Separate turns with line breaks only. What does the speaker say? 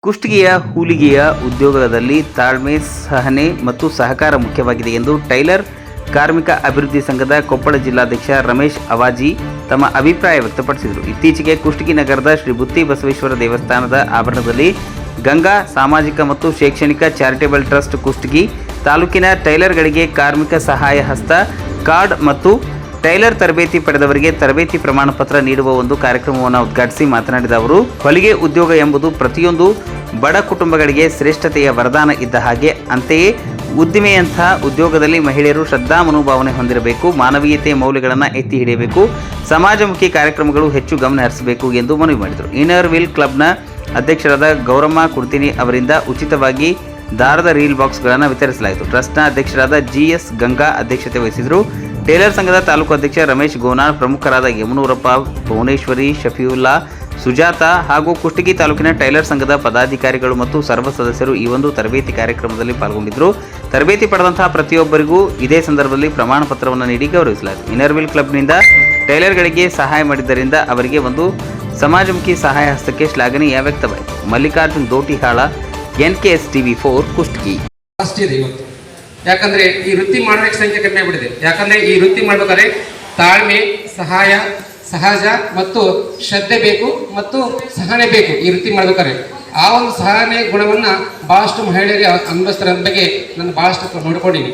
ಕುಷ್ಟಗಿಯ ಹೂಲಿಗೆಯ ಉದ್ಯೋಗದಲ್ಲಿ ತಾಳ್ಮೆ, ಸಹನೆ ಮತ್ತು ಸಹಕಾರ ಮುಖ್ಯವಾಗಿದೆ ಎಂದು ಟೈಲರ್ ಕಾರ್ಮಿಕ ಅಭಿವೃದ್ಧಿ ಸಂಘದ ಕೊಪ್ಪಳ ಜಿಲ್ಲಾಧ್ಯಕ್ಷ ರಮೇಶ್ ಅವಾಜಿ ತಮ್ಮ ಅಭಿಪ್ರಾಯ ವ್ಯಕ್ತಪಡಿಸಿದರು. ಇತ್ತೀಚೆಗೆ ಕುಷ್ಟಗಿ ನಗರದ ಶ್ರೀ ಬುತ್ತಿ ಬಸವೇಶ್ವರ ದೇವಸ್ಥಾನದ ಆವರಣದಲ್ಲಿ ಗಂಗಾ ಸಾಮಾಜಿಕ ಮತ್ತು ಶೈಕ್ಷಣಿಕ ಚಾರಿಟೇಬಲ್ ಟ್ರಸ್ಟ್ ಕುಷ್ಟಗಿ ತಾಲೂಕಿನ ಟೈಲರ್ಗಳಿಗೆ ಕಾರ್ಮಿಕ ಸಹಾಯ ಹಸ್ತ ಕಾರ್ಡ್ ಮತ್ತು ಟೈಲರ್ ತರಬೇತಿ ಪಡೆದವರಿಗೆ ತರಬೇತಿ ಪ್ರಮಾಣ ಪತ್ರ ನೀಡುವ ಒಂದು ಕಾರ್ಯಕ್ರಮವನ್ನು ಉದ್ಘಾಟಿಸಿ ಮಾತನಾಡಿದ ಅವರು, ಹೊಲಿಗೆ ಉದ್ಯೋಗ ಎಂಬುದು ಪ್ರತಿಯೊಂದು ಬಡ ಕುಟುಂಬಗಳಿಗೆ ಶ್ರೇಷ್ಠತೆಯ ವರದಾನ ಇದ್ದ ಹಾಗೆ, ಅಂತೆಯೇ ಉದ್ದಿಮೆಯಂತಹ ಉದ್ಯೋಗದಲ್ಲಿ ಮಹಿಳೆಯರು ಶ್ರದ್ಧಾ ಮನೋಭಾವನೆ ಹೊಂದಿರಬೇಕು, ಮಾನವೀಯತೆ ಮೌಲ್ಯಗಳನ್ನು ಎತ್ತಿ ಹಿಡಿಯಬೇಕು, ಸಮಾಜಮುಖಿ ಕಾರ್ಯಕ್ರಮಗಳು ಹೆಚ್ಚು ಗಮನ ಹರಿಸಬೇಕು ಎಂದು ಮನವಿ ಮಾಡಿದರು. ಇನ್ನರ್ ವೀಲ್ ಕ್ಲಬ್ನ ಅಧ್ಯಕ್ಷರಾದ ಗೌರಮ್ಮ ಕುಡ್ತಿನಿ ಅವರಿಂದ ಉಚಿತವಾಗಿ ದಾರದ ರೀಲ್ ಬಾಕ್ಸ್ಗಳನ್ನು ವಿತರಿಸಲಾಯಿತು. ಟ್ರಸ್ಟ್ನ ಅಧ್ಯಕ್ಷರಾದ GS ಗಂಗಾ ಅಧ್ಯಕ್ಷತೆ ವಹಿಸಿದರು. ಟೇಲರ್ ಸಂಘದ ತಾಲೂಕು ಅಧ್ಯಕ್ಷ ರಮೇಶ್ ಗೋನಾಳ್, ಪ್ರಮುಖರಾದ ಯಮನೂರಪ್ಪ, ಭುವನೇಶ್ವರಿ, ಶಫಿಯುಲ್ಲಾ, ಸುಜಾತ ಹಾಗೂ ಕುಷ್ಟಗಿ ತಾಲೂಕಿನ ಟೈಲರ್ ಸಂಘದ ಪದಾಧಿಕಾರಿಗಳು ಮತ್ತು ಸರ್ವ ಸದಸ್ಯರು ಈ ಒಂದು ತರಬೇತಿ ಕಾರ್ಯಕ್ರಮದಲ್ಲಿ ಪಾಲ್ಗೊಂಡಿದ್ದರು. ತರಬೇತಿ ಪಡೆದಂತಹ ಪ್ರತಿಯೊಬ್ಬರಿಗೂ ಇದೇ ಸಂದರ್ಭದಲ್ಲಿ ಪ್ರಮಾಣ ಪತ್ರವನ್ನು ನೀಡಿ ಗೌರವಿಸಲಾಯಿತು. ಇನ್ನರ್ ವೀಲ್ ಕ್ಲಬ್ನಿಂದ ಟೈಲರ್ಗಳಿಗೆ ಸಹಾಯ ಮಾಡಿದ್ದರಿಂದ ಅವರಿಗೆ ಒಂದು ಸಮಾಜಮುಖಿ ಸಹಾಯ ಹಸ್ತಕ್ಕೆ ಶ್ಲಾಘನೀಯ ವ್ಯಕ್ತವಾಯಿತು. Mallikarjun ದೋಟಿಹಾಳ, NKS TV4 Kushtagi.
ಇವತ್ತು ಯಾಕಂದ್ರೆ ಈ ವೃತ್ತಿ ಮಾಡೋದಕ್ಕೆ ಸಂಖ್ಯೆ ಕಡಿಮೆ ಆಗ್ಬಿಟ್ಟಿದೆ. ಯಾಕಂದ್ರೆ ಈ ವೃತ್ತಿ ಮಾಡ್ಬೇಕಾದ್ರೆ ತಾಳ್ಮೆ, ಸಹಾಯ, ಸಹಜ ಮತ್ತು ಶ್ರದ್ಧೆ ಬೇಕು ಮತ್ತು ಸಹನೆ ಬೇಕು. ಈ ವೃತ್ತಿ ಮಾಡ್ಬೇಕಾದ್ರೆ ಆ ಒಂದು ಸಹನೆ ಗುಣವನ್ನ ಬಹಳಷ್ಟು ಮಹಿಳೆಯರಿಗೆ ಅನುಭವಿಸ್ತಾರೆ. ಬಗ್ಗೆ ನಾನು ಬಹಳಷ್ಟು ನೋಡ್ಕೊಂಡಿನಿ.